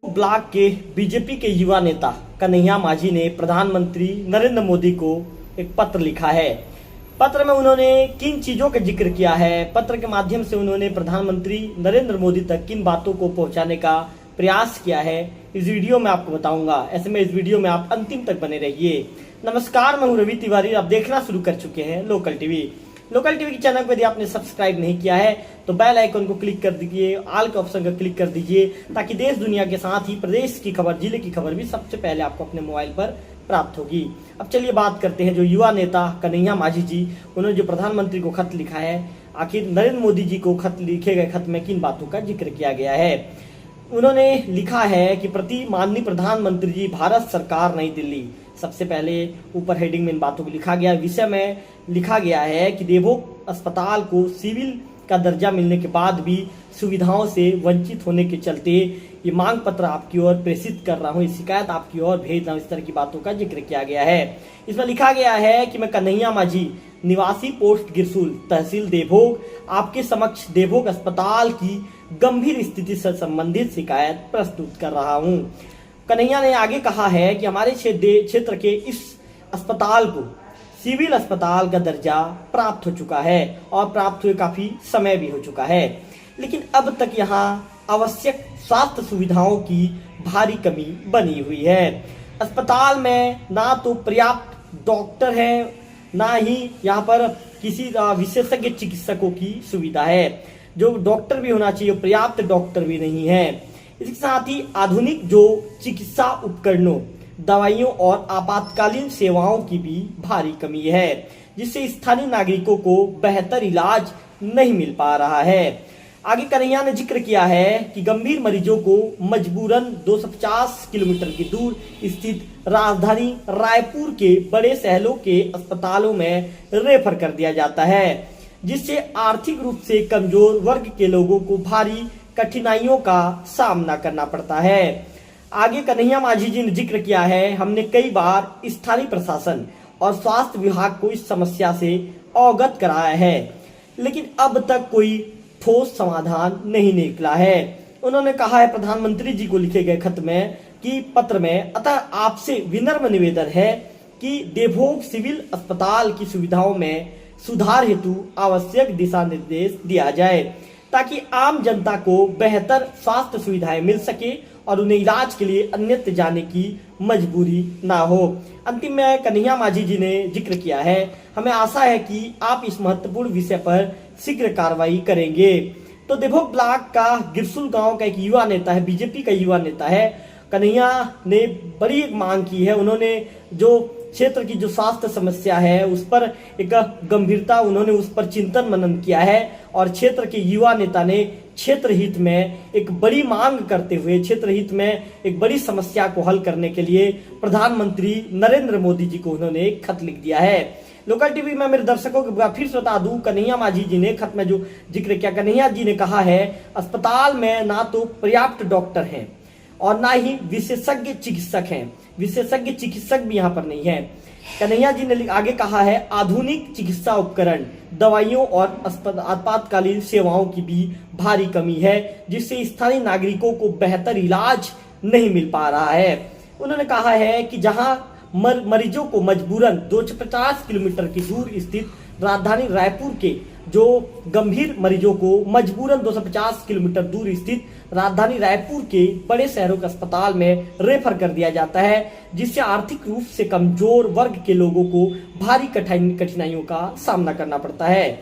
Block के BJP के युवा नेता कन्हैया माझी ने प्रधानमंत्री नरेंद्र मोदी को एक पत्र लिखा है। पत्र में उन्होंने किन चीजों का जिक्र किया है, पत्र के माध्यम से उन्होंने प्रधानमंत्री नरेंद्र मोदी तक किन बातों को पहुंचाने का प्रयास किया है, इस वीडियो में आपको बताऊंगा। ऐसे में इस वीडियो में आप अंतिम तक बने रहिए। नमस्कार, मैं हूं रवि तिवारी। आप देखना शुरू कर चुके हैं लोकल टीवी। लोकल टीवी के चैनल को यदि आपने सब्सक्राइब नहीं किया है तो बेल आइकन को क्लिक कर दीजिए, ऑल के ऑप्शन को क्लिक कर दीजिए, ताकि देश दुनिया के साथ ही प्रदेश की खबर, जिले की खबर भी सबसे पहले आपको अपने मोबाइल पर प्राप्त होगी। अब चलिए बात करते हैं जो युवा नेता कन्हैया माझी जी, उन्होंने जो प्रधानमंत्री को खत लिखा है, आखिर नरेंद्र मोदी जी को खत लिखे गए खत में किन बातों का जिक्र किया गया है। उन्होंने लिखा है कि प्रति माननीय प्रधानमंत्री जी, भारत सरकार, नई दिल्ली। सबसे पहले ऊपर हेडिंग में इन बातों को लिखा गया। विषय में लिखा गया है कि देवभोग अस्पताल को सिविल का दर्जा मिलने के बाद भी सुविधाओं से वंचित होने के चलते ये मांग पत्र आपकी ओर प्रेषित कर रहा हूँ, ये शिकायत आपकी ओर भेज रहा हूँ। इस तरह की बातों का जिक्र किया गया है। इसमें लिखा गया है कि मैं कन्हैया माझी, निवासी पोस्ट गिरसुल, तहसील देवभोग, आपके समक्ष देवभोग अस्पताल की गंभीर स्थिति से संबंधित शिकायत प्रस्तुत कर रहा हूँ। कन्हैया ने आगे कहा है कि हमारे क्षेत्र के इस अस्पताल को सिविल अस्पताल का दर्जा प्राप्त हो चुका है और प्राप्त हुए काफी समय भी हो चुका है, लेकिन अब तक यहाँ आवश्यक स्वास्थ्य सुविधाओं की भारी कमी बनी हुई है। अस्पताल में ना तो पर्याप्त डॉक्टर है, ना ही यहाँ पर किसी विशेषज्ञ चिकित्सकों की सुविधा है। जो डॉक्टर भी होना चाहिए, पर्याप्त डॉक्टर भी नहीं है। इसके साथ ही आधुनिक जो चिकित्सा उपकरणों, दवाइयों और आपातकालीन सेवाओं की भी भारी कमी है, जिससे स्थानीय नागरिकों को बेहतर इलाज नहीं मिल पा रहा है। आगे कन्हैया ने जिक्र किया है कि गंभीर मरीजों को मजबूरन 250 किलोमीटर की दूर स्थित राजधानी रायपुर के बड़े शहरों के अस्पतालों में रेफर कर दिया जाता है, जिससे आर्थिक रूप से कमजोर वर्ग के लोगों को भारी कठिनाइयों का सामना करना पड़ता है। आगे कन्हैया माझी जी ने जिक्र किया है, हमने कई बार स्थानीय प्रशासन और स्वास्थ्य विभाग को इस समस्या से अवगत कराया है, लेकिन अब तक कोई ठोस समाधान नहीं निकला है। उन्होंने कहा है प्रधानमंत्री जी को लिखे गए खत में कि पत्र में, अतः आपसे विनम्र निवेदन है कि देवभोग सिविल अस्पताल की सुविधाओं में सुधार हेतु आवश्यक दिशा निर्देश दिया जाए, ताकि आम जनता को बेहतर स्वास्थ्य सुविधाएं मिल सके और उन्हें इलाज के लिए अन्यत्र जाने की मजबूरी ना हो। अंतिम में कन्हैया माझी जी ने जिक्र किया है, हमें आशा है कि आप इस महत्वपूर्ण विषय पर शीघ्र कार्रवाई करेंगे। तो देवभोग ब्लॉक का गिरसुल गांव का एक युवा नेता है, बीजेपी का युवा नेता है। कन्हैया ने बड़ी एक मांग की है। उन्होंने जो क्षेत्र की जो स्वास्थ्य समस्या है उस पर एक गंभीरता, उन्होंने उस पर चिंतन मनन किया है और क्षेत्र के युवा नेता ने क्षेत्र हित में एक बड़ी मांग करते हुए, क्षेत्र हित में एक बड़ी समस्या को हल करने के लिए प्रधानमंत्री नरेंद्र मोदी जी को उन्होंने एक खत लिख दिया है। लोकल टीवी में मेरे दर्शकों को फिर से बता दूं, कन्हैया माझी जी ने खत में जो जिक्र किया, कन्हैया जी ने कहा है अस्पताल में ना तो पर्याप्त डॉक्टर हैं और ना ही विशेषज्ञ चिकित्सक हैं। विशेषज्ञ चिकित्सक भी यहाँ पर नहीं है। कन्हैया जी ने आगे कहा है आधुनिक चिकित्सा उपकरण, दवाइयों और आपातकालीन सेवाओं की भी भारी कमी है, जिससे स्थानीय नागरिकों को बेहतर इलाज नहीं मिल पा रहा है। उन्होंने कहा है कि जहां मरीजों को मजबूरन 250 किलोमीटर की दूर स्थित राजधानी रायपुर के जो गंभीर मरीजों को मजबूरन 250 किलोमीटर दूर स्थित राजधानी रायपुर के बड़े शहरों के अस्पताल में रेफर कर दिया जाता है, जिससे आर्थिक रूप से कमजोर वर्ग के लोगों को भारी कठिनाइयों का सामना करना पड़ता है।